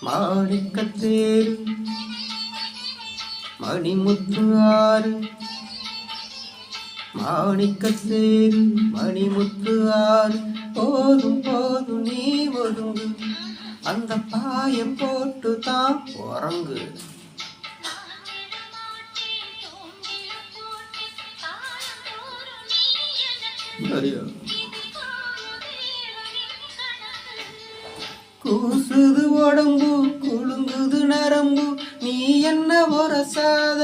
மாணிக்கத்தேரு மணிமுத்து ஆறு மாணிக்கத்தேரு மணிமுத்து ஆறு போதும் போதும் நீ ஒதுங்கு அந்த பாய போட்டு தான் உறங்கு. கூசுது உடம்பு குலுங்குது நரம்பு நீ என்ன உரசாத